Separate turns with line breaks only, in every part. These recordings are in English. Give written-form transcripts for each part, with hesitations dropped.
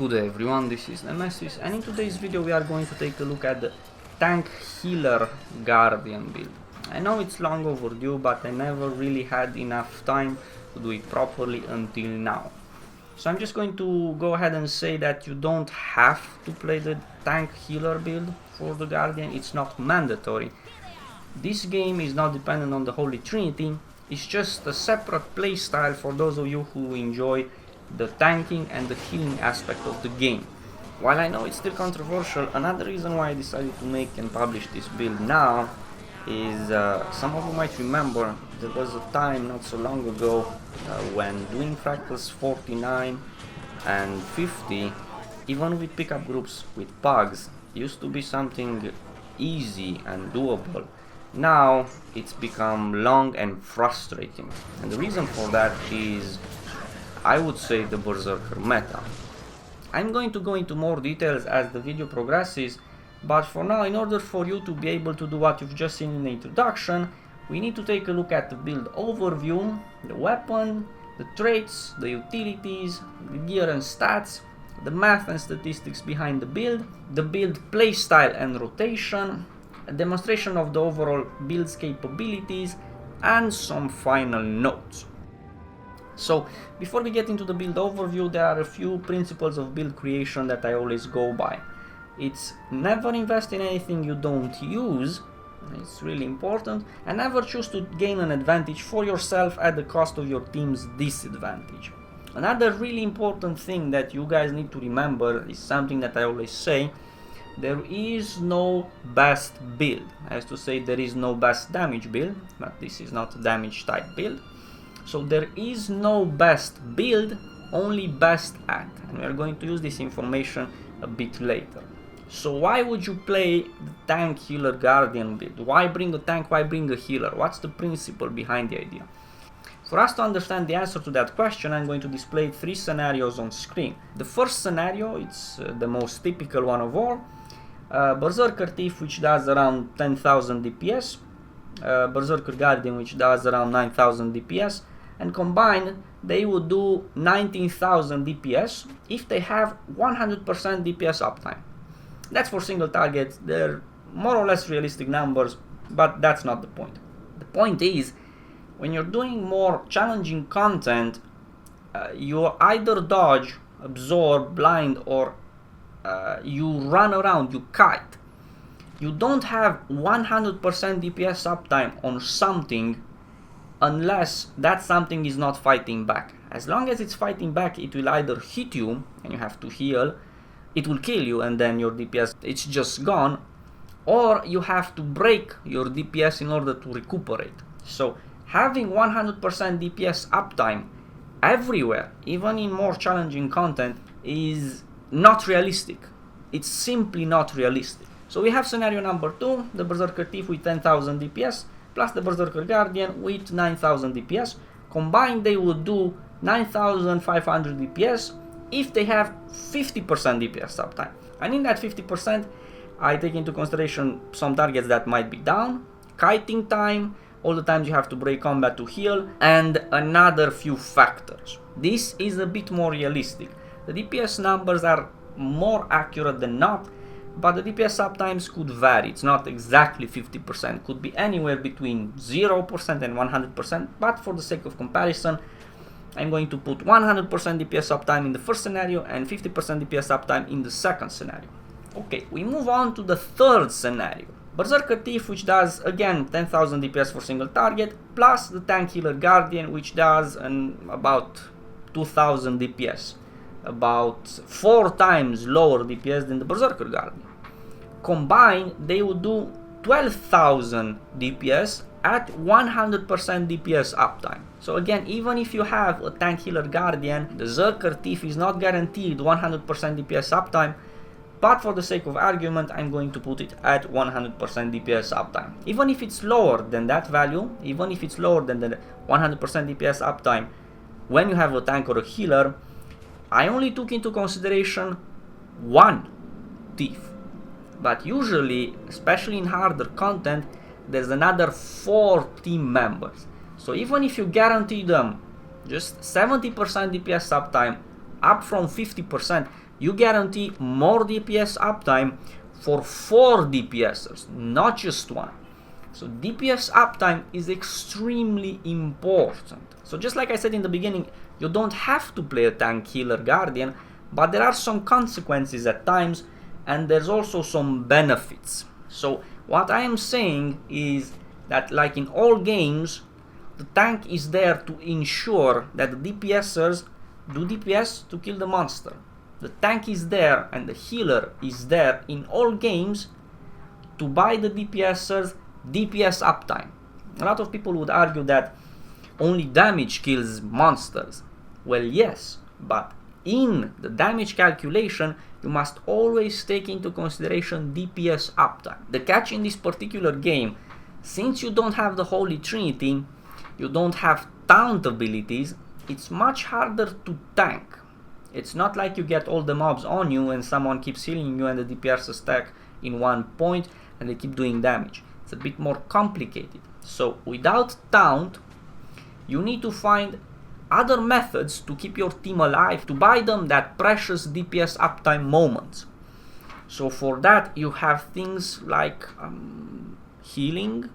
Good day everyone, this is Nemesis, and in today's video we are going to take a look at the Tank Healer Guardian build. I know it's long overdue, but I never really had enough time to do it properly until now. So I'm just going to go ahead and say that you don't have to play the Tank Healer build for the Guardian, it's not mandatory. This game is not dependent on the Holy Trinity, it's just a separate playstyle for those of you who enjoy the tanking and the healing aspect of the game. While I know it's still controversial, another reason why I decided to make and publish this build now is some of you might remember there was a time not so long ago when doing fractals 49 and 50, even with pickup groups with pugs, used to be something easy and doable. Now it's become long and frustrating, and the reason for that is, I would say, the Berserker meta. I'm going to go into more details as the video progresses, but for now, in order for you to be able to do what you've just seen in the introduction, we need to take a look at the build overview, the weapon, the traits, the utilities, the gear and stats, the math and statistics behind the build playstyle and rotation, a demonstration of the overall build's capabilities, and some final notes. So, before we get into the build overview, there are a few principles of build creation that I always go by. It's never invest in anything you don't use, it's really important, and never choose to gain an advantage for yourself at the cost of your team's disadvantage. Another really important thing that you guys need to remember is something that I always say: there is no best build. I have to say there is no best damage build, but this is not a damage type build. So there is no best build, only best at, and we are going to use this information a bit later. So why would you play the Tank Healer Guardian build? Why bring a tank, why bring a healer? What's the principle behind the idea? For us to understand the answer to that question, I'm going to display three scenarios on screen. The first scenario, it's the most typical one of all. Berserker Thief, which does around 10,000 DPS, Berserker Guardian, which does around 9,000 DPS, and combined they would do 19,000 DPS if they have 100% DPS uptime. That's for single targets. They're more or less realistic numbers, but that's not the point. The point is, when you're doing more challenging content, you either dodge, absorb, blind, or you run around, you kite. You don't have 100% DPS uptime on something unless that something is not fighting back. As long as it's fighting back, it will either hit you and you have to heal, it will kill you and then your DPS, it's just gone, or you have to break your DPS in order to recuperate. So having 100% DPS uptime everywhere, even in more challenging content, is not realistic. It's simply not realistic. So we have scenario number 2, the Berserker Thief with 10,000 DPS plus the Berserker Guardian with 9,000 DPS. Combined they would do 9,500 DPS if they have 50% DPS uptime. And in that 50%, I take into consideration some targets that might be down, kiting time, all the times you have to break combat to heal, and another few factors. This is a bit more realistic. The DPS numbers are more accurate than not, but the DPS uptimes could vary. It's not exactly 50%, could be anywhere between 0% and 100%, but for the sake of comparison, I'm going to put 100% DPS uptime in the first scenario and 50% DPS uptime in the second scenario. Okay, we move on to the third scenario. Berserker Thief, which does again 10,000 DPS for single target, plus the Tank Healer Guardian, which does about 2,000 DPS. About 4 times lower DPS than the Berserker Guardian. Combined, they would do 12,000 DPS at 100% DPS uptime. So again, even if you have a Tank Healer Guardian, the Berserker Thief is not guaranteed 100% DPS uptime, but for the sake of argument, I'm going to put it at 100% DPS uptime. Even if it's lower than that value, even if it's lower than the 100% DPS uptime, when you have a tank or a healer, I only took into consideration one thief, but usually, especially in harder content, there's another 4 team members. So even if you guarantee them just 70% DPS uptime, up from 50%, you guarantee more DPS uptime for 4 DPSers, not just one. So DPS uptime is extremely important. So just like I said in the beginning, you don't have to play a tank healer guardian, but there are some consequences at times, and there's also some benefits. So what I am saying is that, like in all games, the tank is there to ensure that the DPSers do DPS to kill the monster. The tank is there and the healer is there in all games to buy the DPSers DPS uptime. A lot of people would argue that only damage kills monsters. Well, yes, but in the damage calculation, you must always take into consideration DPS uptime. The catch in this particular game, since you don't have the Holy Trinity, you don't have taunt abilities, it's much harder to tank. It's not like you get all the mobs on you and someone keeps healing you and the DPS stack in one point and they keep doing damage. It's a bit more complicated. So without taunt, you need to find other methods to keep your team alive, to buy them that precious DPS uptime moments. So for that you have things like healing,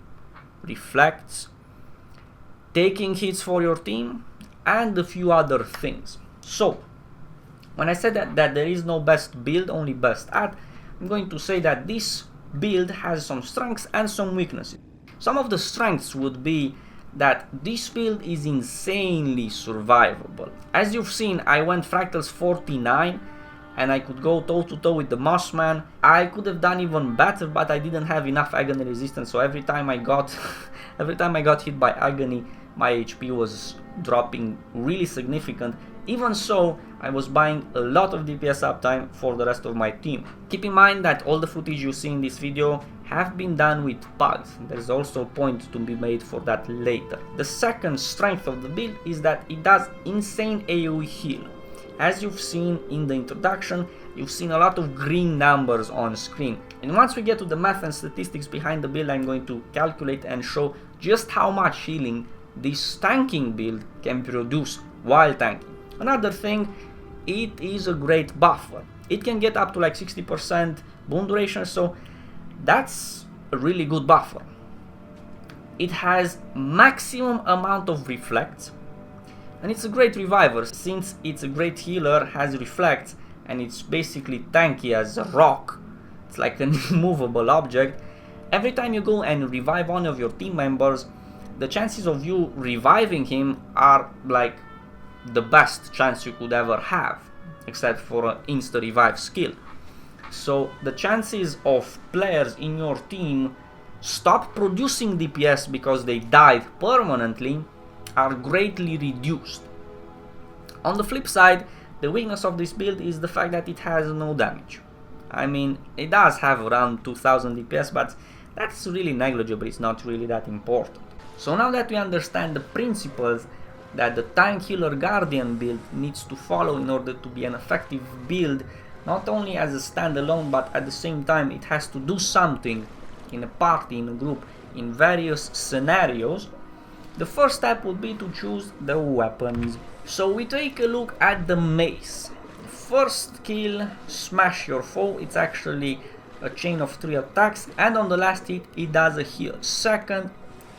reflects, taking hits for your team, and a few other things. So when I said that there is no best build, only best ad, I'm going to say that this build has some strengths and some weaknesses. Some of the strengths would be that this build is insanely survivable. As you've seen, I went Fractals 49 and I could go toe to toe with the Mossman. I could have done even better, but I didn't have enough agony resistance, so every time I got hit by agony, my HP was dropping really significant. Even so, I was buying a lot of DPS uptime for the rest of my team. Keep in mind that all the footage you see in this video have been done with bugs. There's also a point to be made for that later. The second strength of the build is that it does insane AoE heal. As you've seen in the introduction, you've seen a lot of green numbers on screen. And once we get to the math and statistics behind the build, I'm going to calculate and show just how much healing this tanking build can produce while tanking. Another thing, it is a great buffer. It can get up to like 60% boon duration, so that's a really good buffer. It has maximum amount of reflects, and it's a great reviver. Since it's a great healer, has reflects, and it's basically tanky as a rock. It's like an immovable object. Every time you go and revive one of your team members, the chances of you reviving him are like the best chance you could ever have, except for an insta revive skill. So the chances of players in your team stop producing DPS because they died permanently are greatly reduced. On the flip side, the weakness of this build is the fact that it has no damage. I mean, it does have around 2000 DPS, but that's really negligible, it's not really that important. So now that we understand the principles that the tank healer guardian build needs to follow in order to be an effective build, not only as a standalone, but at the same time it has to do something in a party, in a group, in various scenarios, the first step would be to choose the weapons. So we take a look at the mace. First skill, smash your foe. It's actually a chain of 3 attacks, and on the last hit it does a heal. Second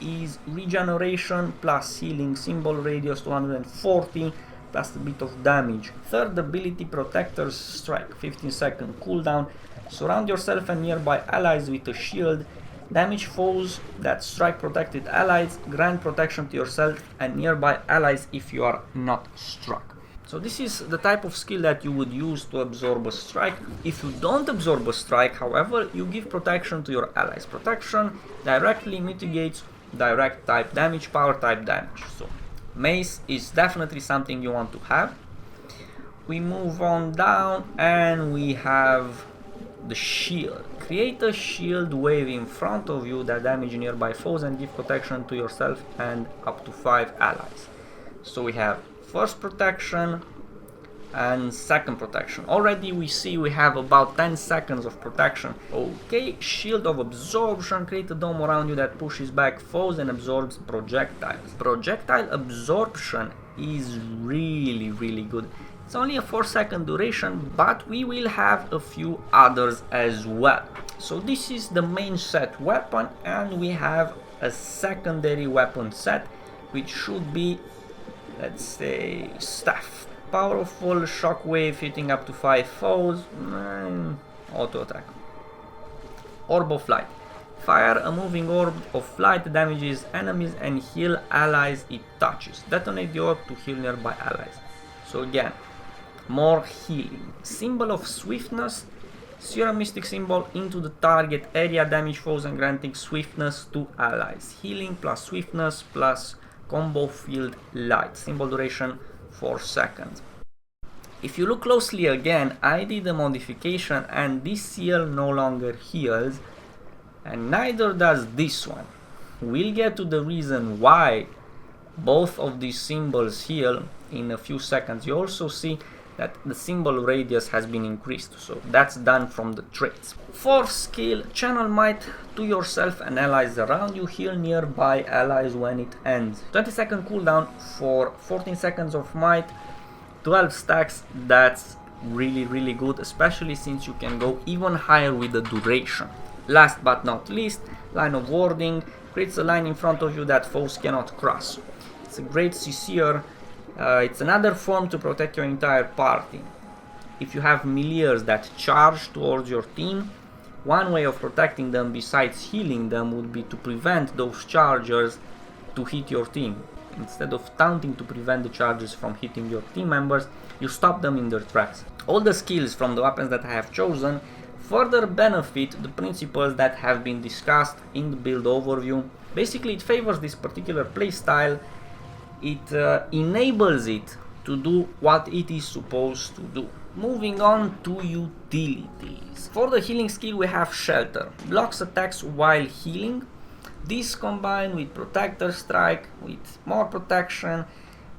is regeneration plus healing, symbol radius 240 plus a bit of damage. Third ability, protector's strike, 15-second cooldown. Surround yourself and nearby allies with a shield. Damage foes that strike protected allies, grant protection to yourself and nearby allies if you are not struck. So this is the type of skill that you would use to absorb a strike. If you don't absorb a strike, however, you give protection to your allies. Protection directly mitigates direct type damage, power type damage. So mace is definitely something you want to have. We move on down and we have the shield. Create a shield wave in front of you that damage nearby foes and give protection to yourself and up to 5 allies. So we have first protection and second protection. Already we see we have about 10 seconds of protection. Okay, shield of absorption. Create a dome around you that pushes back foes and absorbs projectiles. Projectile absorption is really good. It's only a 4-second duration, but we will have a few others as well. So this is the main set weapon, and we have a secondary weapon set, which should be, let's say, staff. Powerful shockwave hitting up to 5 foes, auto attack. Orb of Light. Fire a moving orb of light, damages enemies and heal allies it touches. Detonate the orb to heal nearby allies. So again, more healing. Symbol of Swiftness. Sear a mystic symbol into the target area, damage foes and granting swiftness to allies. Healing plus swiftness plus combo field light. Symbol duration 4 seconds. If you look closely again, I did a modification and this seal no longer heals, and neither does this one. We'll get to the reason why both of these symbols heal in a few seconds. You also see that the symbol radius has been increased, so that's done from the traits. Fourth skill, Channel Might to yourself and allies around you. Heal nearby allies when it ends. 20-second cooldown for 14 seconds of might, 12 stacks. That's really good, especially since you can go even higher with the duration. Last but not least, Line of Warding. Creates a line in front of you that foes cannot cross. It's a great CC'er. It's another form to protect your entire party. If you have meleeers that charge towards your team, one way of protecting them besides healing them would be to prevent those chargers to hit your team. Instead of taunting to prevent the charges from hitting your team members, you stop them in their tracks. All the skills from the weapons that I have chosen further benefit the principles that have been discussed in the build overview. Basically, it favors this particular playstyle. It enables it to do what it is supposed to do. Moving on to utilities. For the healing skill we have Shelter. Blocks attacks while healing. This combined with Protector Strike, with more protection,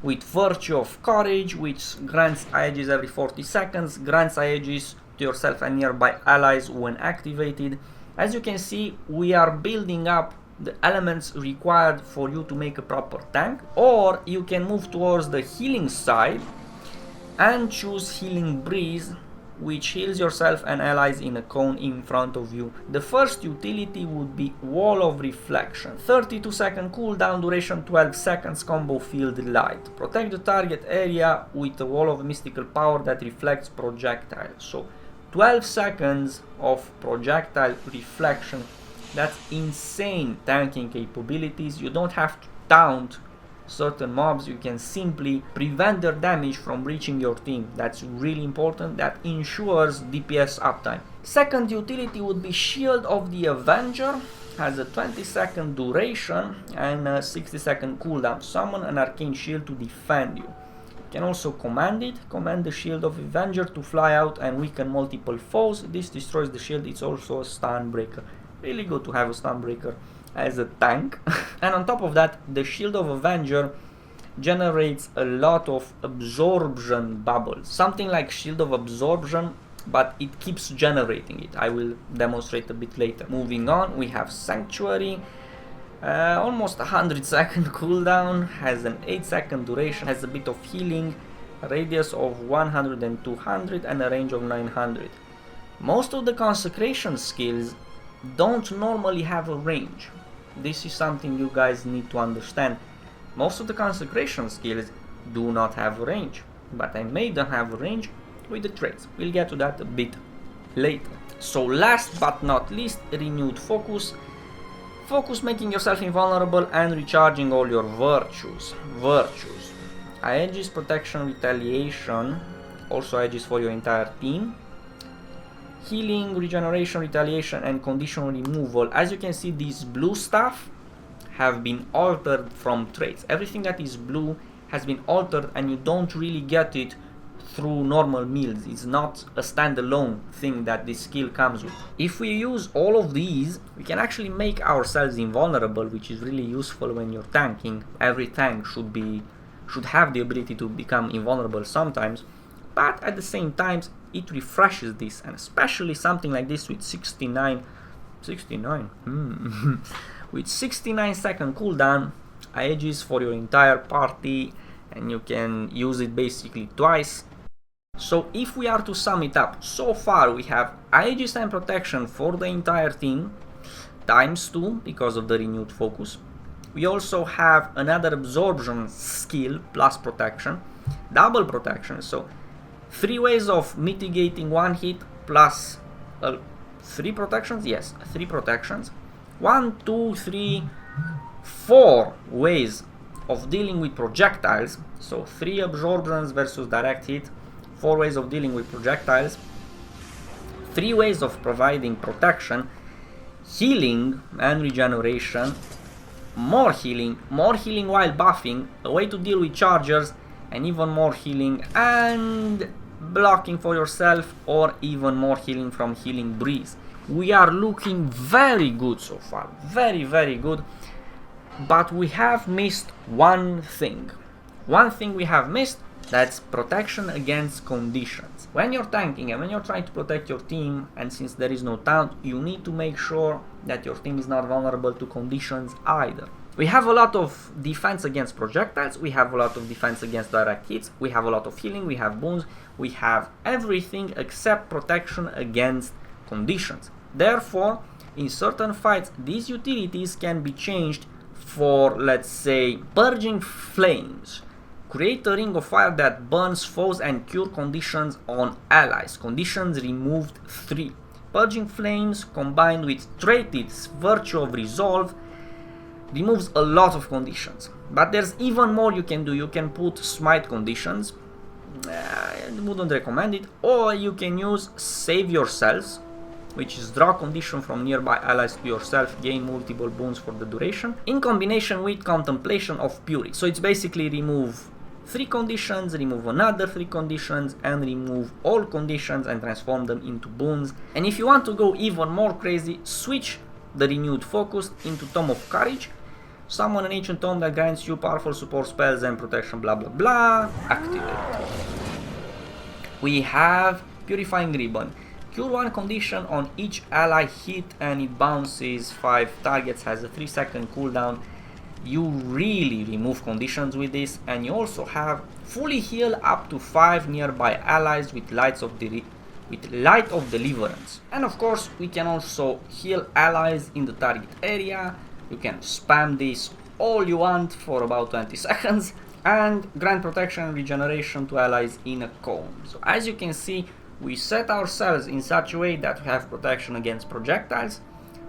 with Virtue of Courage, which grants Aegis every 40 seconds, grants Aegis to yourself and nearby allies when activated. As you can see, we are building up the elements required for you to make a proper tank, or you can move towards the healing side and choose Healing Breeze, which heals yourself and allies in a cone in front of you. The first utility would be Wall of Reflection. 32-second cooldown, duration 12 seconds, combo field light. Protect the target area with a wall of mystical power that reflects projectiles. So 12 seconds of projectile reflection. That's insane tanking capabilities. You don't have to taunt certain mobs, you can simply prevent their damage from reaching your team. That's really important. That ensures DPS uptime. Second utility would be Shield of the Avenger. Has a 20-second duration and a 60-second cooldown. Summon an arcane shield to defend you. You can also command it. Command the Shield of Avenger to fly out and weaken multiple foes. This destroys the shield. It's also a stun breaker. Really good to have a stun breaker as a tank. And on top of that, the Shield of Avenger generates a lot of absorption bubbles. Something like Shield of Absorption, but it keeps generating it. I will demonstrate a bit later. Moving on, we have Sanctuary. Almost 100-second cooldown, has an 8-second duration, has a bit of healing, a radius of 100 and 200 and a range of 900. Most of the consecration skills don't normally have a range. This is something you guys need to understand. Most of the consecration skills do not have a range, but I made them have a range with the traits. We'll get to that a bit later. So last but not least, Renewed Focus. Focus making yourself invulnerable and recharging all your virtues. Aegis, Protection, Retaliation, also Aegis for your entire team. Healing, Regeneration, Retaliation and Conditional Removal. As you can see, these blue stuff have been altered from traits. Everything that is blue has been altered and you don't really get it through normal meals. It's not a standalone thing that this skill comes with. If we use all of these, we can actually make ourselves invulnerable, which is really useful when you're tanking. Every tank should have the ability to become invulnerable sometimes, but at the same time it refreshes this, and especially something like this with 69 with 69-second cooldown, Aegis for your entire party, and you can use it basically twice. So if we are to sum it up, so far we have Aegis and protection for the entire team, times 2 because of the renewed focus. We also have another absorption skill plus protection, double protection, so 3 ways of mitigating one hit plus 3 protections, yes, 3 protections, 1, 2, 3, 4 ways of dealing with projectiles, so 3 absorptions versus direct hit, 4 ways of dealing with projectiles, 3 ways of providing protection, healing and regeneration, more healing while buffing, a way to deal with chargers, and even more healing and blocking for yourself, or even more healing from healing breeze. We are looking very good so far, very good, but we have missed one thing we have missed. That's protection against conditions. When you're tanking and when you're trying to protect your team, and since there is no taunt, you need to make sure that your team is not vulnerable to conditions either. We have a lot of defense against projectiles, we have a lot of defense against direct hits, we have a lot of healing, we have boons, we have everything except protection against conditions. Therefore, in certain fights, these utilities can be changed for, let's say, purging flames. Create a ring of fire that burns foes and cure conditions on allies. Conditions removed 3. Purging flames combined with Traited's virtue of resolve removes a lot of conditions. But there's even more you can do. You can put smite conditions. I wouldn't recommend it. Or you can use save yourselves, which is draw condition from nearby allies to yourself, gain multiple boons for the duration, in combination with contemplation of purity. So it's basically remove 3 conditions, remove another 3 conditions, and remove all conditions and transform them into boons. And if you want to go even more crazy, switch the renewed focus into Tome of Courage, summon an ancient tome that grants you powerful support spells and protection, blah blah blah, activate. We have Purifying Ribbon. Cure 1 condition on each ally hit and it bounces 5 targets, has a 3-second cooldown. You really remove conditions with this, and you also have fully heal up to 5 nearby allies with Light of Deliverance. And of course, we can also heal allies in the target area. You can spam this all you want for about 20 seconds and grant protection and regeneration to allies in a cone. So as you can see, we set ourselves in such a way that we have protection against projectiles,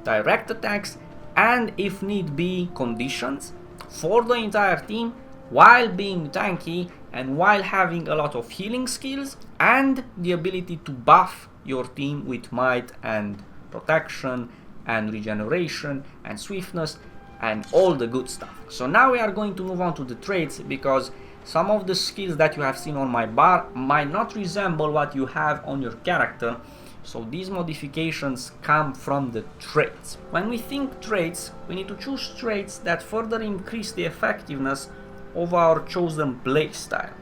direct attacks, and if need be, conditions for the entire team, while being tanky and while having a lot of healing skills and the ability to buff your team with might and protection and regeneration and swiftness and all the good stuff. So now we are going to move on to the traits, because some of the skills that you have seen on my bar might not resemble what you have on your character. So these modifications come from the traits. When we think traits, we need to choose traits that further increase the effectiveness of our chosen playstyle.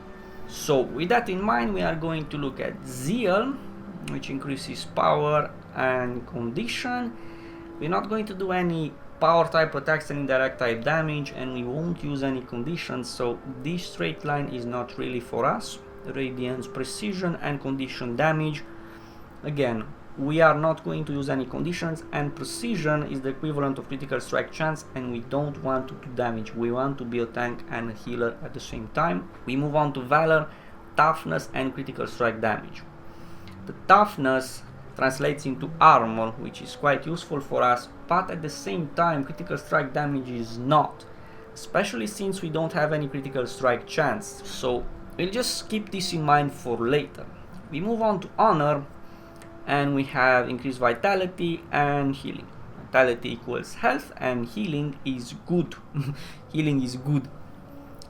So with that in mind, we are going to look at Zeal, which increases power and condition. We're not going to do any power type attacks and indirect type damage, and we won't use any conditions, so this straight line is not really for us. Radiance, precision and condition damage. Again, we are not going to use any conditions, and precision is the equivalent of critical strike chance, and we don't want to do damage. We want to be a tank and a healer at the same time. We move on to Valor, toughness and critical strike damage. The toughness translates into armor, which is quite useful for us, but at the same time critical strike damage is not, especially since we don't have any critical strike chance, so we'll just keep this in mind for later. We move on to honor, and we have increased vitality and healing. Vitality equals health and healing is good. Healing is good.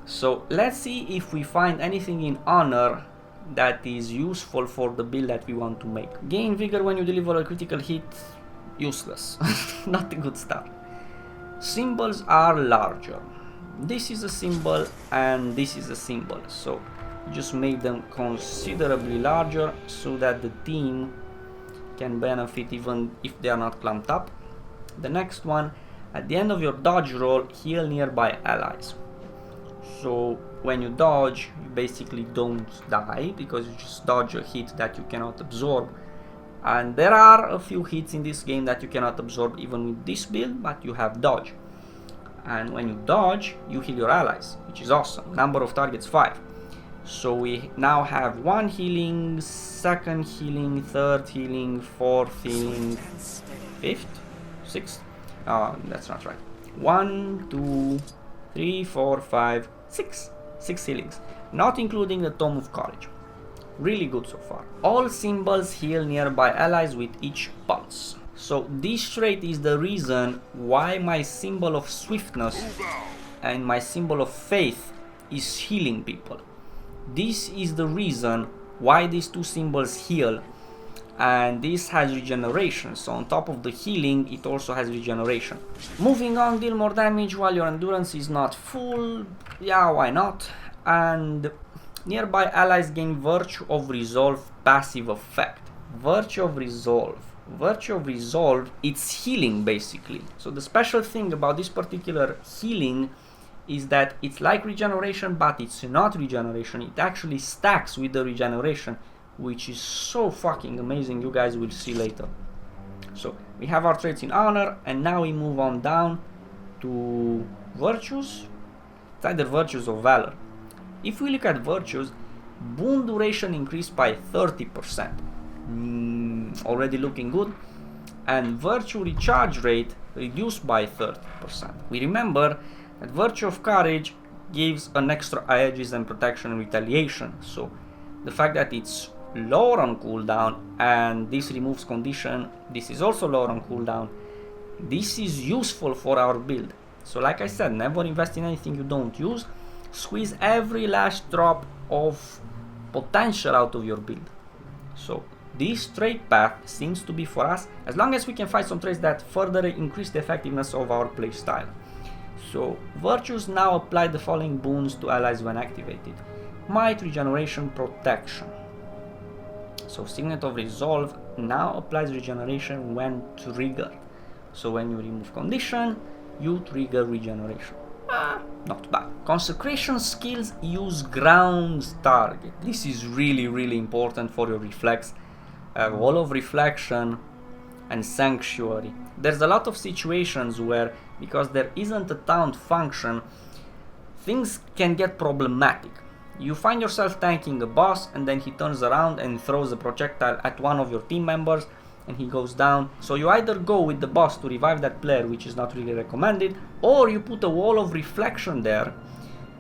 So let's see if we find anything in honor that is useful for the build that we want to make. Gain vigor when you deliver a critical hit, useless. Not a good start. Symbols are larger. This is a symbol and this is a symbol, so just make them considerably larger so that the team can benefit even if they are not clumped up. The next one, at the end of your dodge roll, heal nearby allies. So when you dodge, you basically don't die because you just dodge a hit that you cannot absorb. And there are a few hits in this game that you cannot absorb even with this build, but you have dodge. And when you dodge, you heal your allies, which is awesome. Number of targets 5. So we now have 1 healing, 2nd healing, 3rd healing, 4th healing, 5th, 6th. That's not right. 1, 2, 3, 4, 5, 6. 6 healings, not including the Tome of Courage. Really good so far. All symbols heal nearby allies with each pulse. So this trait is the reason why my symbol of swiftness and my symbol of faith is healing people. This is the reason why these two symbols heal, and this has regeneration, so on top of the healing it also has regeneration. Moving on, deal more damage while your endurance is not full. Yeah, why not? And nearby allies gain Virtue of Resolve passive effect. Virtue of Resolve, it's healing basically. So the special thing about this particular healing is that it's like regeneration, but it's not regeneration. It actually stacks with the regeneration, which is so fucking amazing. You guys will see later. So we have our traits in honor, and now we move on down to virtues. It's either virtues or valor. If we look at virtues, boon duration increased by 30%. Already looking good. And virtue recharge rate reduced by 30%. We remember that Virtue of Courage gives an extra aegis and protection and retaliation. So the fact that it's lower on cooldown and this removes condition, this is also lower on cooldown. This is useful for our build. So like I said, never invest in anything you don't use. Squeeze every last drop of potential out of your build. So this trait path seems to be for us, as long as we can find some traits that further increase the effectiveness of our playstyle. So virtues now apply the following boons to allies when activated. Might, regeneration, protection. So Signet of Resolve now applies regeneration when triggered. So when you remove condition, you trigger regeneration. Not bad. Consecration skills use ground target. This is really important for your reflex. Wall of Reflection and Sanctuary. There's a lot of situations where, because there isn't a taunt function, things can get problematic. You find yourself tanking a boss and then he turns around and throws a projectile at one of your team members and he goes down. So you either go with the boss to revive that player, which is not really recommended, or you put a Wall of Reflection there,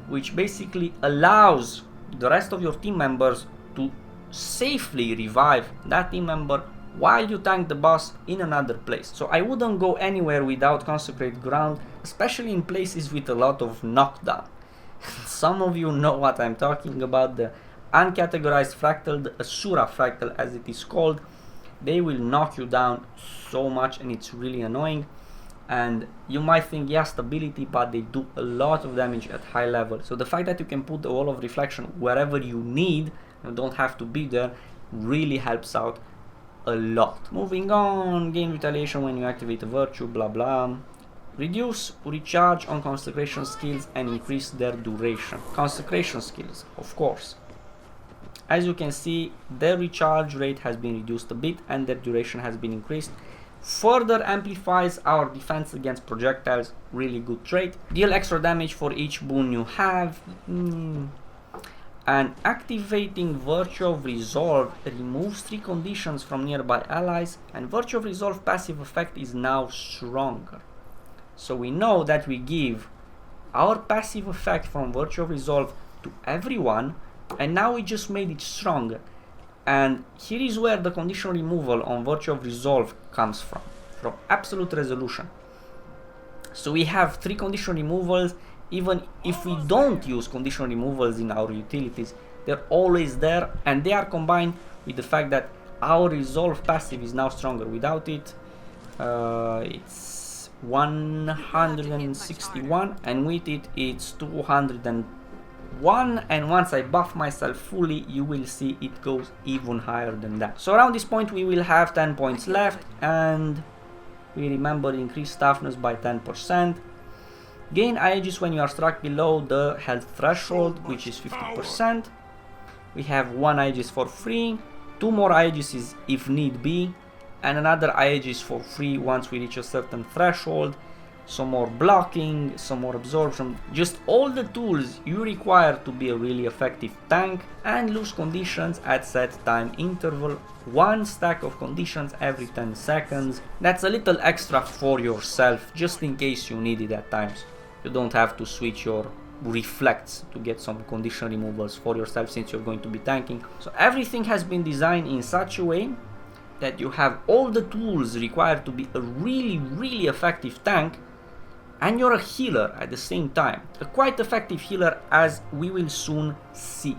which basically allows the rest of your team members to safely revive that team member while you tank the boss in another place. So I wouldn't go anywhere without Consecrate Ground, especially in places with a lot of knockdown. Some of you know what I'm talking about, the uncategorized fractal, the Asura fractal as it is called. They will knock you down so much and it's really annoying. And you might think, yeah, stability, but they do a lot of damage at high level. So the fact that you can put the Wall of Reflection wherever you need, you don't have to be there, really helps out a lot. Moving on, gain retaliation when you activate a virtue, blah blah. Reduce recharge on consecration skills and increase their duration. Consecration skills, of course. As you can see, their recharge rate has been reduced a bit and their duration has been increased. Further amplifies our defense against projectiles, really good trait. Deal extra damage for each boon you have. And activating Virtue of Resolve removes 3 conditions from nearby allies, and Virtue of Resolve passive effect is now stronger. So we know that we give our passive effect from Virtue of Resolve to everyone, and now we just made it stronger. And here is where the condition removal on Virtue of Resolve comes from Absolute Resolution. So we have 3 condition removals. Even if we don't use condition removals in our utilities, they're always there, and they are combined with the fact that our Resolve passive is now stronger. Without it, it's 161, and with it, it's 201. And once I buff myself fully, you will see it goes even higher than that. So around this point, we will have 10 points left, and we remember increase toughness by 10%. Gain Aegis when you are struck below the health threshold, which is 50%. We have 1 Aegis for free, 2 more Aegises if need be, and another Aegis for free once we reach a certain threshold. Some more blocking, some more absorption, just all the tools you require to be a really effective tank, and lose conditions at set time interval, 1 stack of conditions every 10 seconds. That's a little extra for yourself, just in case you need it at times. You don't have to switch your reflects to get some condition removals for yourself since you're going to be tanking. So everything has been designed in such a way that you have all the tools required to be a really effective tank, and you're a healer at the same time. A quite effective healer, as we will soon see.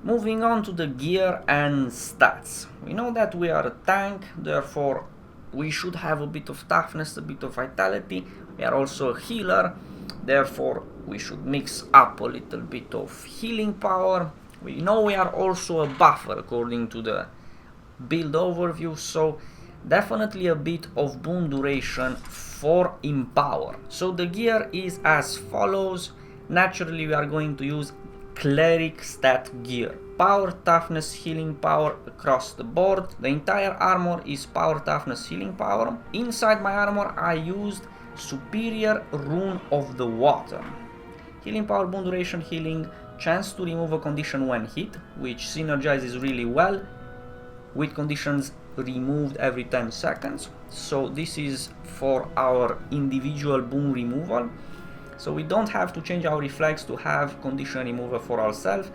Moving on to the gear and stats. We know that we are a tank, therefore we should have a bit of toughness, a bit of vitality. We are also a healer, therefore we should mix up a little bit of healing power. We know we are also a buffer according to the build overview, so definitely a bit of boon duration for Empower. So the gear is as follows. Naturally we are going to use cleric stat gear. Power, toughness, healing power across the board. The entire armor is power, toughness, healing power. Inside my armor I used superior rune of the water. Healing power, boon duration, healing, chance to remove a condition when hit, which synergizes really well with conditions removed every 10 seconds. So this is for our individual boon removal, so we don't have to change our reflex to have condition removal for ourselves,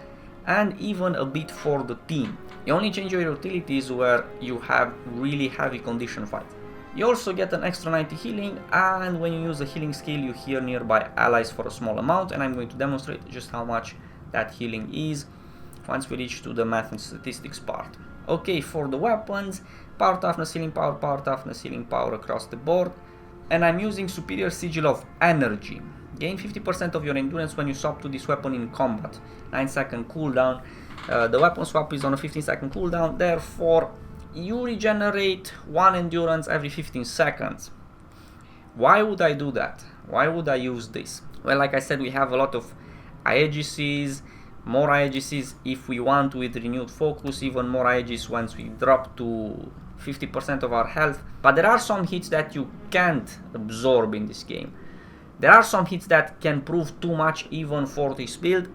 and even a bit for the team. You only change your utilities where you have really heavy condition fights. You also get an extra 90 healing, and when you use a healing skill you heal nearby allies for a small amount, and I'm going to demonstrate just how much that healing is once we reach to the math and statistics part. Okay, for the weapons, power, toughness, healing power, power, toughness, healing power across the board, and I'm using superior sigil of energy. Gain 50% of your endurance when you swap to this weapon in combat. 9-second cooldown. The weapon swap is on a 15-second cooldown, therefore you regenerate 1 endurance every 15 seconds. Why would I do that? Why would I use this? Well, like I said, we have a lot of Aegises, more Aegises if we want with renewed focus, even more Aegis once we drop to 50% of our health. But there are some hits that you can't absorb in this game. There are some hits that can prove too much even for this build.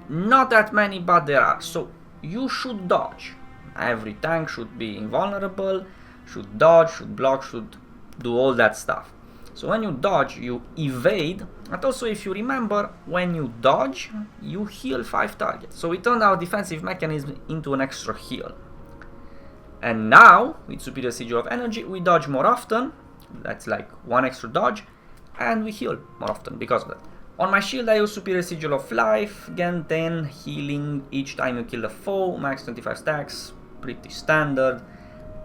Not that many, but there are. So you should dodge. Every tank should be invulnerable, should dodge, should block, should do all that stuff. So when you dodge, you evade, but also if you remember, when you dodge, you heal 5 targets. So we turned our defensive mechanism into an extra heal. And now, with Superior Sigil of Energy, we dodge more often. That's like 1 extra dodge, and we heal more often because of that. On my shield I use Superior Sigil of Life, again 10 healing each time you kill a foe, max 25 stacks, pretty standard.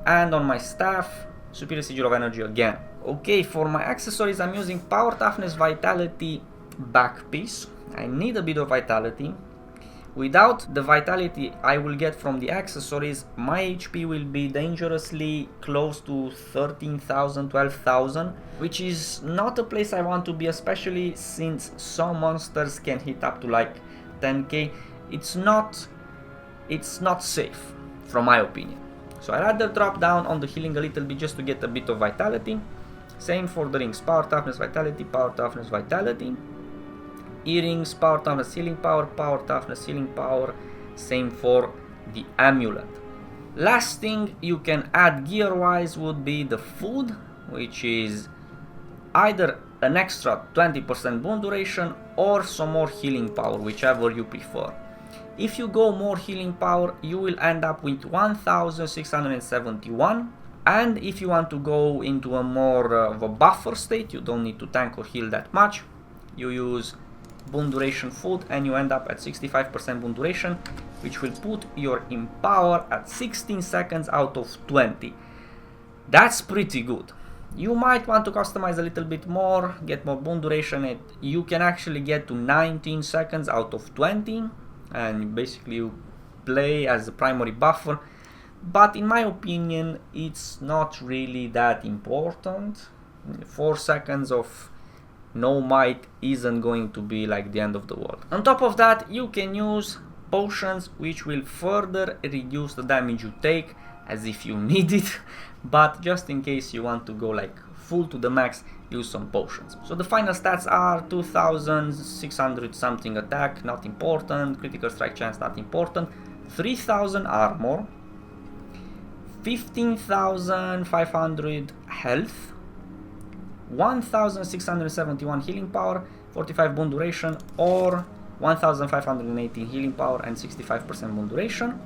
And on my staff, Superior Sigil of Energy again. Okay, for my accessories I'm using Power, Toughness, Vitality, back piece. I need a bit of Vitality. Without the Vitality I will get from the accessories, my HP will be dangerously close to 13,000, 12,000, which is not a place I want to be, especially since some monsters can hit up to like 10k. It's not safe, from my opinion. So I rather drop down on the healing a little bit just to get a bit of Vitality. Same for the rings, Power, Toughness, Vitality, Power, Toughness, Vitality. Earrings, Power, Toughness, Healing Power, Power, Toughness, Healing Power. Same for the amulet. Last thing you can add gear wise would be the food, which is either an extra 20% boon duration or some more healing power, whichever you prefer. If you go more healing power, you will end up with 1671, and if you want to go into a more of a buffer state, you don't need to tank or heal that much, you use boon duration food and you end up at 65% boon duration, which will put your Empower at 16 seconds out of 20. That's pretty good. You might want to customize a little bit more, get more boon duration. You can actually get to 19 seconds out of 20, and basically you play as the primary buffer. But in my opinion, it's not really that important. 4 seconds of no might isn't going to be like the end of the world. On top of that, you can use potions which will further reduce the damage you take, as if you need it, but just in case you want to go like full to the max, use some potions. So the final stats are 2600 something attack, not important, critical strike chance, not important, 3000 armor, 15,500 health, 1,671 healing power, 45 bone duration, or 1,518 healing power and 65% bone duration.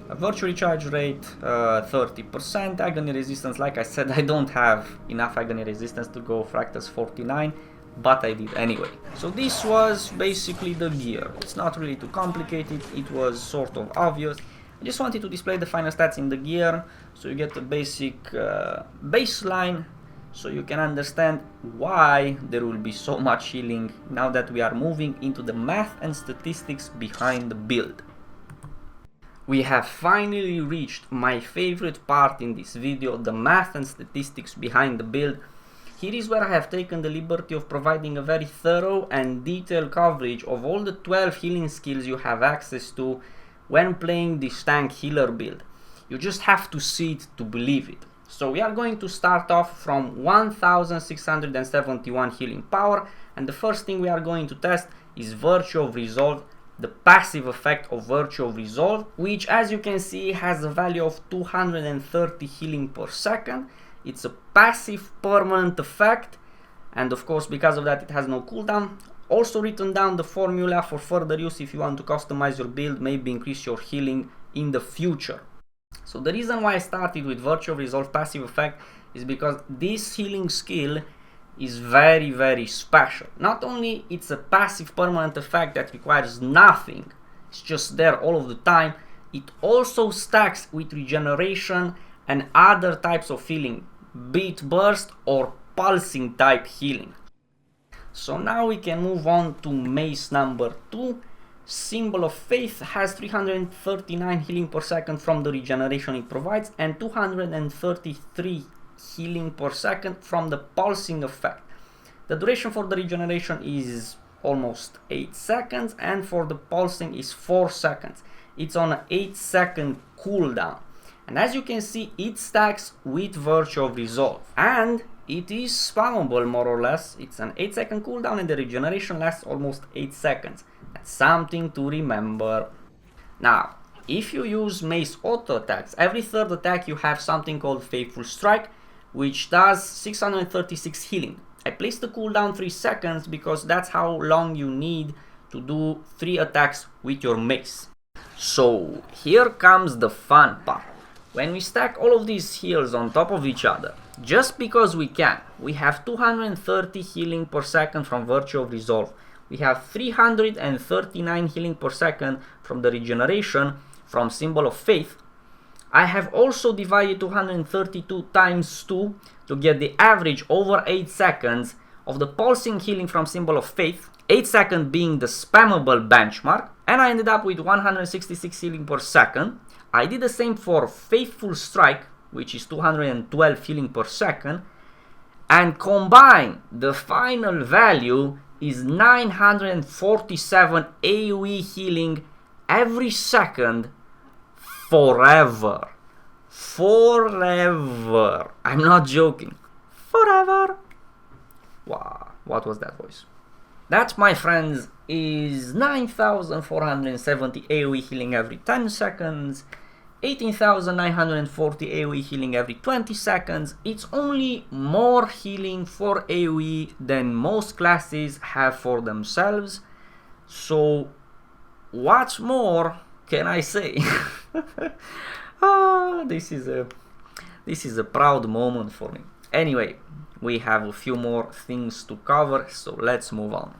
A virtual recharge rate 30%. Agony resistance, like I said, I don't have enough agony resistance to go Fractus 49, but I did anyway. So this was basically the gear. It's not really too complicated, it was sort of obvious. I just wanted to display the final stats in the gear so you get the basic baseline, so you can understand why there will be so much healing now that we are moving into the math and statistics behind the build. We have finally reached my favorite part in this video, the math and statistics behind the build. Here is where I have taken the liberty of providing a very thorough and detailed coverage of all the 12 healing skills you have access to when playing this tank healer build. You just have to see it to believe it. So we are going to start off from 1671 healing power, and the first thing we are going to test is Virtue of Resolve, the passive effect of Virtue of Resolve, which as you can see has a value of 230 healing per second. It's a passive permanent effect, and of course because of that it has no cooldown. Also written down the formula for further use if you want to customize your build, maybe increase your healing in the future. So the reason why I started with Virtue of Resolve passive effect is because this healing skill is very special. Not only it's a passive permanent effect that requires nothing, it's just there all of the time, it also stacks with regeneration and other types of healing, be it burst or pulsing type healing. So now we can move on to mace number 2. Symbol of Faith has 339 healing per second from the regeneration it provides and 233 healing per second from the pulsing effect. The duration for the regeneration is almost 8 seconds and for the pulsing is 4 seconds. It's on an 8-second cooldown, and as you can see it stacks with Virtue of Resolve and it is spammable more or less. It's an 8-second cooldown and the regeneration lasts almost 8 seconds. That's something to remember. Now, if you use mace auto attacks, every third attack you have something called Faithful Strike, which does 636 healing. I placed the cooldown 3 seconds because that's how long you need to do 3 attacks with your mace. So here comes the fun part. When we stack all of these heals on top of each other, just because we can, we have 230 healing per second from Virtue of Resolve. We have 339 healing per second from the regeneration from Symbol of Faith. I have also divided 232 times 2 to get the average over 8 seconds of the pulsing healing from Symbol of Faith, 8 seconds being the spammable benchmark, and I ended up with 166 healing per second. I did the same for Faithful Strike, which is 212 healing per second, and combined the final value is 947 AoE healing every second forever. Forever. I'm not joking. Forever. Wow, what was that voice? That, my friends, is 9,470 AoE healing every 10 seconds, 18,940 AoE healing every 20 seconds. It's only more healing for AoE than most classes have for themselves. So what more can I say? This is a proud moment for me. Anyway, we have a few more things to cover, so let's move on.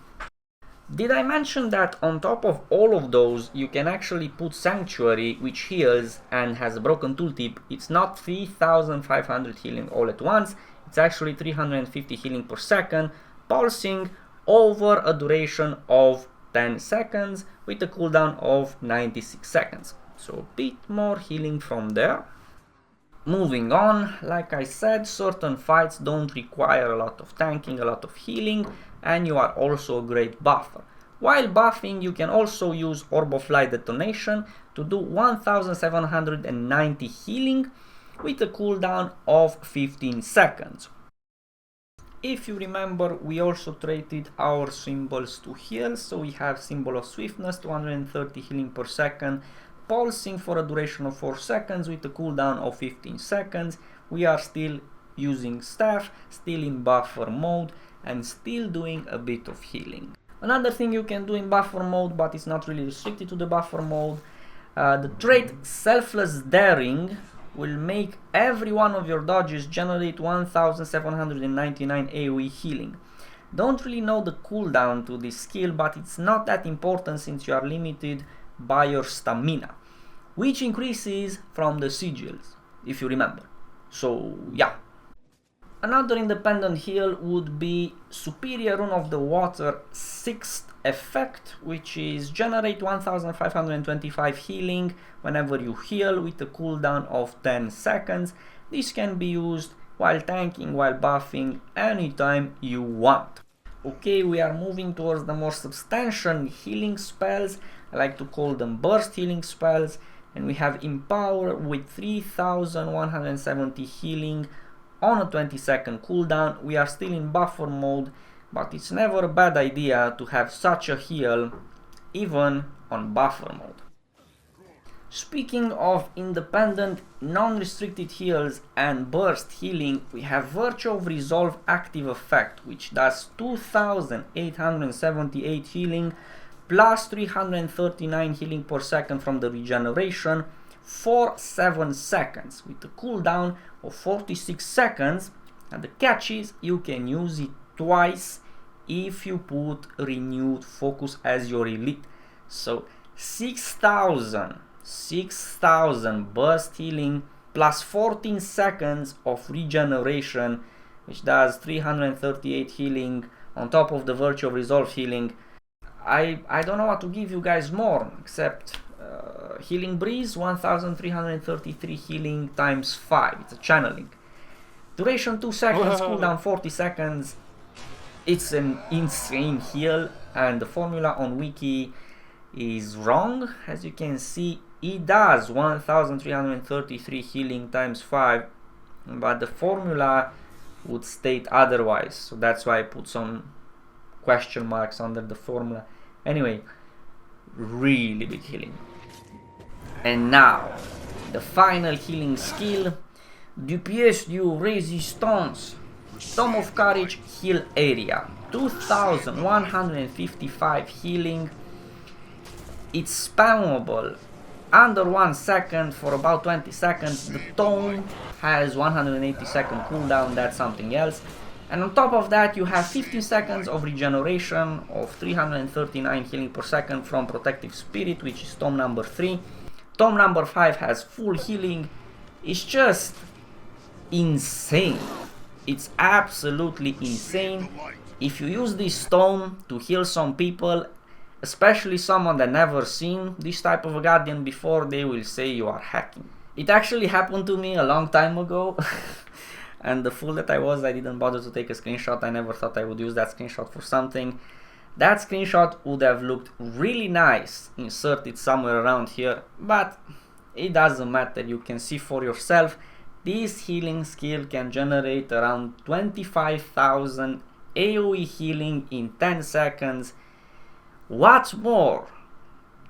Did I mention that on top of all of those you can actually put Sanctuary, which heals and has a broken tooltip? It's not 3,500 healing all at once, it's actually 350 healing per second, pulsing over a duration of 10 seconds with a cooldown of 96 seconds. So a bit more healing from there. Moving on, like I said, certain fights don't require a lot of tanking, a lot of healing, and you are also a great buffer. While buffing, you can also use Orb of Light Detonation to do 1790 healing with a cooldown of 15 seconds. If you remember, we also traded our symbols to heal, so we have Symbol of Swiftness, 230 healing per second, pulsing for a duration of 4 seconds with a cooldown of 15 seconds. We are still using staff, still in buffer mode, and still doing a bit of healing. Another thing you can do in buffer mode, but it's not really restricted to the buffer mode, the trait Selfless Daring will make every one of your dodges generate 1799 AoE healing. Don't really know the cooldown to this skill, but it's not that important since you are limited by your stamina, which increases from the sigils, if you remember. So yeah. Another independent heal would be Superior Rune of the Water 6th effect, which is generate 1525 healing whenever you heal with a cooldown of 10 seconds. This can be used while tanking, while buffing, anytime you want. Okay, we are moving towards the more substantial healing spells. I like to call them burst healing spells, and we have Empower with 3170 healing on a 20-second cooldown. We are still in buffer mode, but it's never a bad idea to have such a heal even on buffer mode. Speaking of independent, non-restricted heals and burst healing, we have Virtue of Resolve active effect, which does 2878 healing plus 339 healing per second from the regeneration for 7 seconds with a cooldown of 46 seconds, and the catch is you can use it twice if you put renewed focus as your elite. So 6000 burst healing plus 14 seconds of regeneration, which does 338 healing on top of the Virtue of Resolve healing. I don't know what to give you guys more except Healing Breeze, 1333 healing times 5. It's a channeling. Duration 2 seconds, cooldown 40 seconds. It's an insane heal, and the formula on wiki is wrong. As you can see, it does 1333 healing times 5, but the formula would state otherwise, so that's why I put some question marks under the formula. Anyway, really big healing. And now, the final healing skill, du pièce du résistance, Tome of Courage heal area, 2155 healing. It's spammable under 1 second for about 20 seconds. The tome has 180 second cooldown, that's something else. And on top of that, you have 15 seconds of regeneration of 339 healing per second from Protective Spirit, which is tome number 3. Tome number 5 has full healing. It's just insane. It's absolutely insane. If you use this tome to heal some people, especially someone that never seen this type of a guardian before, they will say you are hacking. It actually happened to me a long time ago. And the fool that I was, I didn't bother to take a screenshot. I never thought I would use that screenshot for something. That screenshot would have looked really nice inserted somewhere around here, but it doesn't matter. You can see for yourself. This healing skill can generate around 25,000 AoE healing in 10 seconds. What more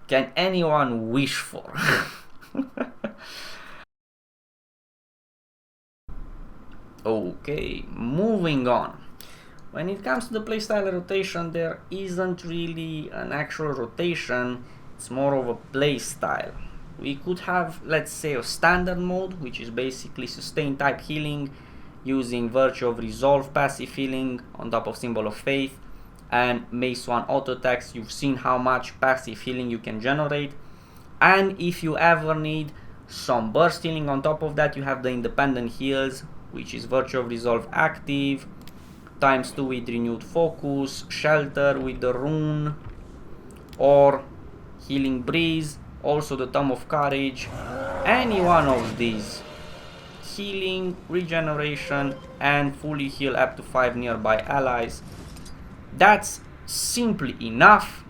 can anyone wish for? Okay, moving on. When it comes to the playstyle rotation, there isn't really an actual rotation, it's more of a playstyle. We could have, let's say, a standard mode, which is basically sustain type healing using Virtue of Resolve passive healing on top of Symbol of Faith and Mace 1 auto attacks. You've seen how much passive healing you can generate. And if you ever need some burst healing on top of that, you have the independent heals, which is Virtue of Resolve active, times 2 with renewed focus, Shelter with the rune, or Healing Breeze, also the Tome of Courage. Any one of these healing, regeneration, and fully heal up to 5 nearby allies. That's simply enough.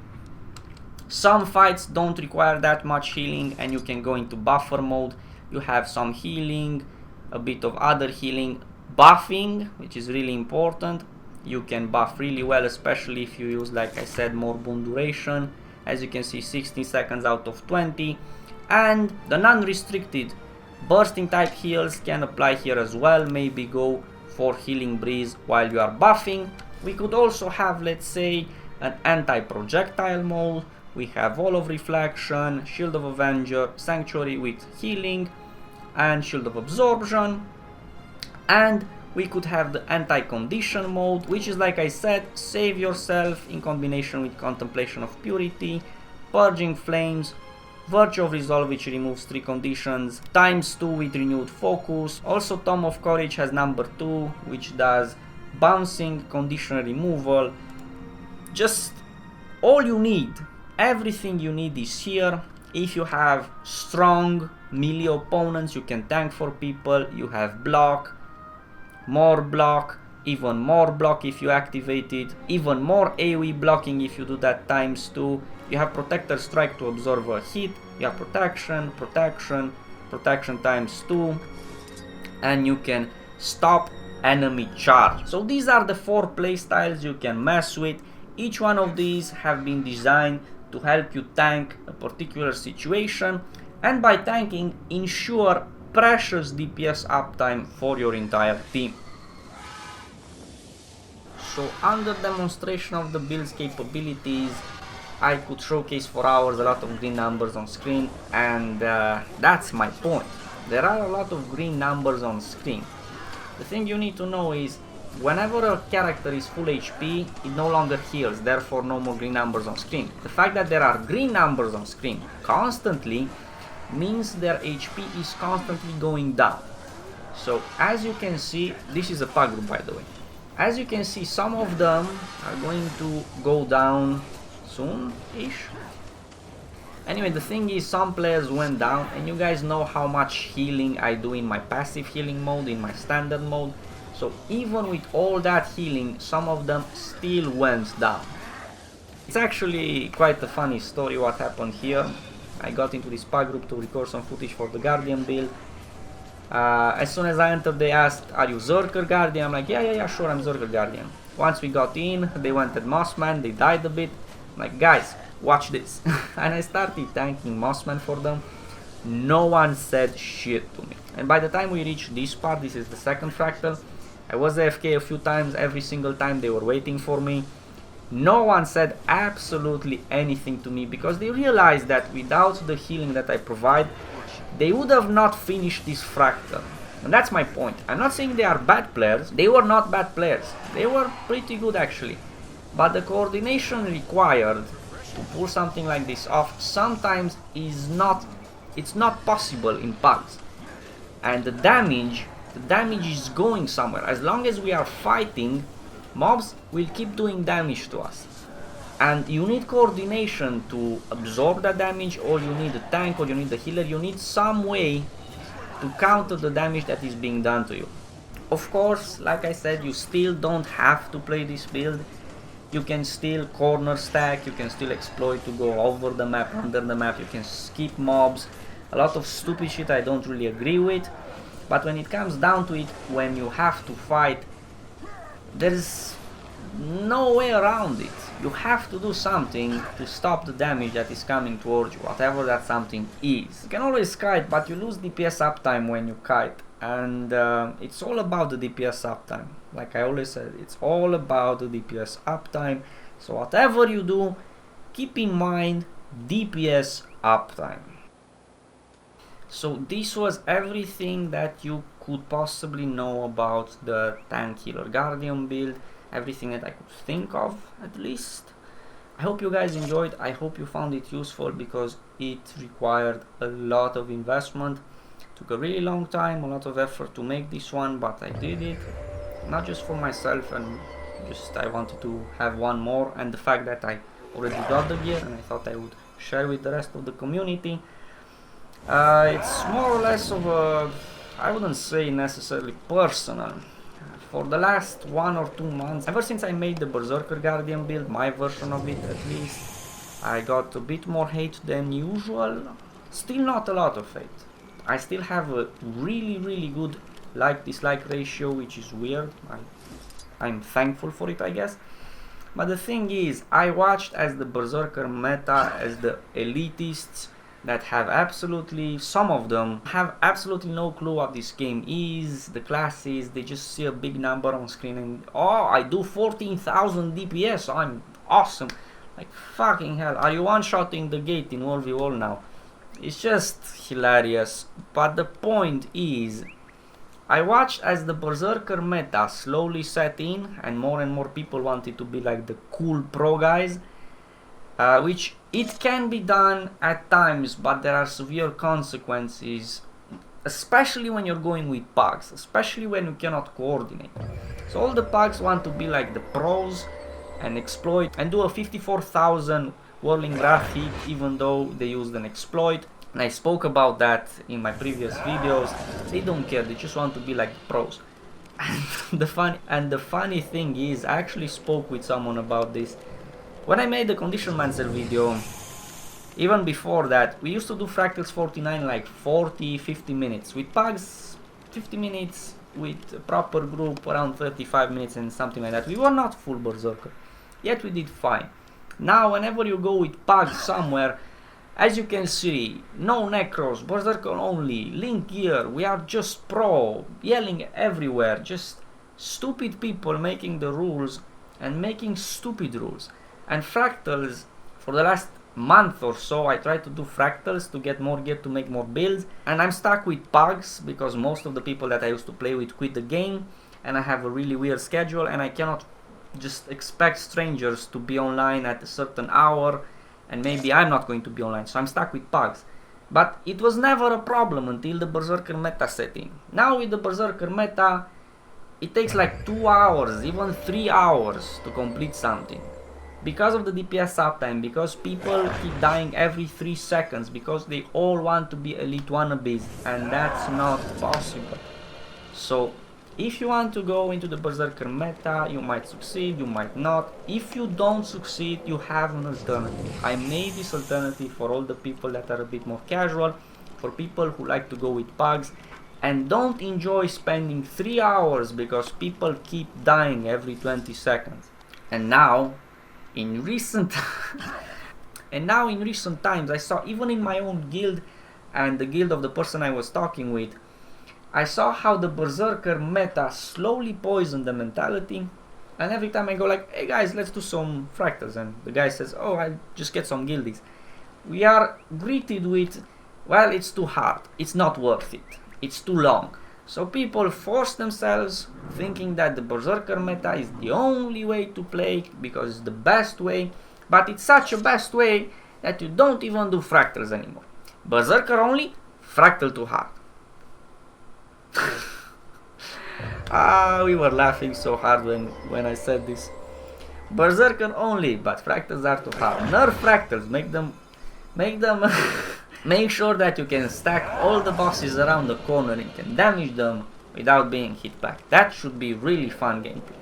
Some fights don't require that much healing and you can go into buffer mode. You have some healing, a bit of other healing, buffing, which is really important. You can buff really well, especially if you use, like I said, more boon duration. As you can see, 16 seconds out of 20. And the non-restricted bursting type heals can apply here as well. Maybe go for healing breeze while you are buffing. We could also have, let's say, an anti-projectile mode. We have Wall of Reflection, Shield of Avenger, Sanctuary with healing, and Shield of Absorption. And we could have the anti-condition mode, which is, like I said, save yourself in combination with Contemplation of Purity, Purging Flames, Virtue of Resolve, which removes 3 conditions, ×2 with renewed focus. Also Tome of Courage has number 2, which does bouncing, condition removal. Just all you need, everything you need is here. If you have strong melee opponents, you can tank for people. You have block, more block, even more block if you activate it, even more AoE blocking if you do that ×2. You have Protector Strike to absorb a hit. You have protection, protection, protection ×2, and you can stop enemy charge. So these are the 4 playstyles you can mess with. Each one of these have been designed to help you tank a particular situation, and by tanking ensure precious DPS uptime for your entire team. So under demonstration of the build's capabilities, I could showcase for hours a lot of green numbers on screen, and that's my point. There are a lot of green numbers on screen. The thing you need to know is, whenever a character is full HP, it no longer heals, therefore no more green numbers on screen. The fact that there are green numbers on screen constantly means their HP is constantly going down. So as you can see, this is a pack group, by the way. As you can see, some of them are going to go down soon-ish. Anyway, the thing is, some players went down, and you guys know how much healing I do in my passive healing mode, in my standard mode. So even with all that healing, some of them still went down. It's actually quite a funny story what happened here. I got into this pack group to record some footage for the Guardian build. As soon as I entered, they asked, "Are you Zerker Guardian?" I'm like, yeah, sure, I'm Zerker Guardian. Once we got in, they went at Mossman, they died a bit. I'm like, guys, watch this. And I started tanking Mossman for them. No one said shit to me. And by the time we reached this part, this is the second fractal, I was AFK a few times. Every single time they were waiting for me. No one said absolutely anything to me, because they realized that without the healing that I provide, they would have not finished this fractal. And that's my point. I'm not saying they are bad players. They were not bad players. They were pretty good actually. But the coordination required to pull something like this off sometimes it's not possible in packs. And the damage is going somewhere. As long as we are fighting, mobs will keep doing damage to us. And you need coordination to absorb that damage, or you need a tank, or you need a healer. You need some way to counter the damage that is being done to you. Of course, like I said, you still don't have to play this build. You can still corner stack, you can still exploit to go over the map, under the map, you can skip mobs. A lot of stupid shit I don't really agree with. But when it comes down to it, when you have to fight, there's no way around it. You have to do something to stop the damage that is coming towards you, whatever that something is. You can always kite, but you lose DPS uptime when you kite. And it's all about the DPS uptime. Like I always said, it's all about the DPS uptime. So whatever you do, keep in mind DPS uptime. So this was everything that you could possibly know about the Tank Healer Guardian build. Everything that I could think of, at least. I hope you guys enjoyed. I hope you found it useful, because it required a lot of investment. Took a really long time, a lot of effort to make this one, but I did it. Not just for myself, and just I wanted to have one more, and the fact that I already got the gear and I thought I would share with the rest of the community. It's more or less of a, I wouldn't say necessarily personal. For the last 1 or 2 months, ever since I made the Berserker Guardian build, my version of it at least, I got a bit more hate than usual. Still not a lot of hate. I still have a really good like-dislike ratio, which is weird. I'm thankful for it, I guess. But the thing is, I watched as the Berserker meta, as the elitists that have absolutely, some of them have absolutely no clue what this game is, the classes. They just see a big number on screen and, oh, I do 14,000 DPS, I'm awesome. Like, fucking hell, are you one-shotting the gate in 1v1 now? It's just hilarious. But the point is, I watched as the Berserker meta slowly set in and more people wanted to be like the cool pro guys, which it can be done at times, but there are severe consequences, especially when you're going with pugs, especially when you cannot coordinate. So all the pugs want to be like the pros and exploit and do a 54,000 whirling wrath hit even though they used an exploit. And I spoke about that in my previous videos. They don't care, they just want to be like the pros. And the funny thing is, I actually spoke with someone about this. When I made the Condition Mancer video, even before that, we used to do Fractals 49 like 40-50 minutes. With pugs, 50 minutes. With a proper group, around 35 minutes and something like that. We were not full Berserker, yet we did fine. Now, whenever you go with pugs somewhere, as you can see, no Necros, Berserker only, Link gear, we are just pro, yelling everywhere, just stupid people making the rules and making stupid rules. And Fractals, for the last month or so, I tried to do Fractals to get more gear to make more builds, and I'm stuck with pugs because most of the people that I used to play with quit the game, and I have a really weird schedule and I cannot just expect strangers to be online at a certain hour, and maybe I'm not going to be online, so I'm stuck with pugs. But it was never a problem until the Berserker meta set in. Now with the Berserker meta, it takes like 2 hours, even 3 hours to complete something. Because of the DPS uptime, because people keep dying every 3 seconds, because they all want to be elite wannabes, and that's not possible. So if you want to go into the Berserker meta, you might succeed, you might not. If you don't succeed, you have an alternative. I made this alternative for all the people that are a bit more casual, for people who like to go with pugs and don't enjoy spending 3 hours because people keep dying every 20 seconds. And now in recent times, I saw, even in my own guild and the guild of the person I was talking with, I saw how the Berserker meta slowly poisoned the mentality. And every time I go like, hey guys, let's do some Fractals, and the guy says, oh, I'll just get some guildies, we are greeted with, well, it's too hard, it's not worth it, it's too long. So people force themselves thinking that the Berserker meta is the only way to play because it's the best way, but it's such a best way that you don't even do Fractals anymore. Berserker only, Fractal too hard. We were laughing so hard when I said this. Berserker only, but Fractals are too hard. Nerf Fractals, make them make sure that you can stack all the bosses around the corner and can damage them without being hit back. That should be really fun gameplay.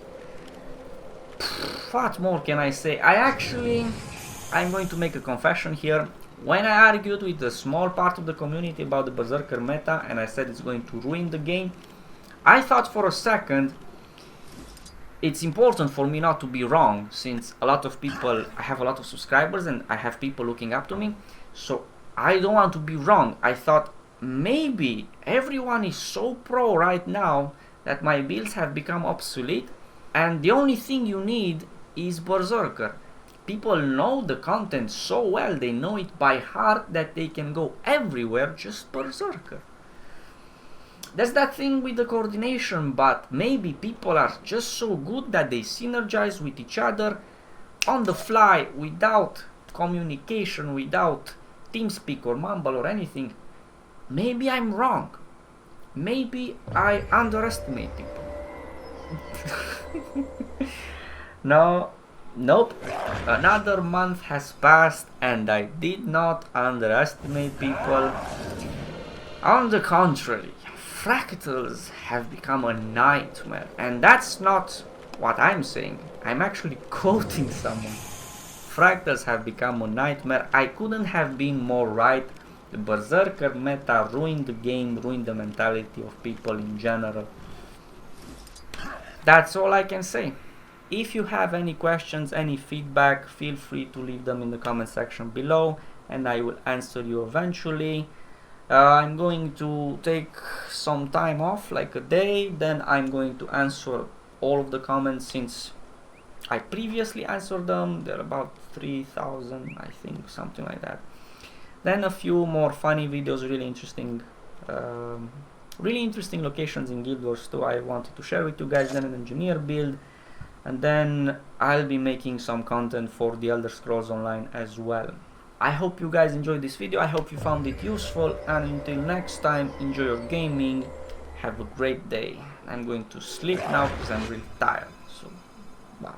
What more can I say? I'm going to make a confession here. When I argued with a small part of the community about the Berserker meta and I said it's going to ruin the game, I thought for a second it's important for me not to be wrong, since I have a lot of subscribers and I have people looking up to me, so I don't want to be wrong. I thought maybe everyone is so pro right now that my builds have become obsolete and the only thing you need is Berserker. People know the content so well, they know it by heart, that they can go everywhere just Berserker. There's that thing with the coordination, but maybe people are just so good that they synergize with each other on the fly without communication, without TeamSpeak or Mumble or anything. Maybe I'm wrong. Maybe I underestimate people. Nope. Another month has passed and I did not underestimate people. On the contrary, fractals have become a nightmare, and that's not what I'm saying. I'm actually quoting someone. Fractals have become a nightmare. I couldn't have been more right. The Berserker meta ruined the game, ruined the mentality of people in general. That's all I can say. If you have any questions, any feedback, feel free to leave them in the comment section below and I will answer you eventually. I'm going to take some time off, like a day, then I'm going to answer all of the comments since I previously answered them. They're about 3,000, I think, something like that. Then a few more funny videos, really interesting locations in Guild Wars 2 I wanted to share with you guys, then an engineer build, and then I'll be making some content for the Elder Scrolls Online as well. I hope you guys enjoyed this video, I hope you found it useful, and until next time, enjoy your gaming, have a great day. I'm going to sleep now because I'm really tired, so bye.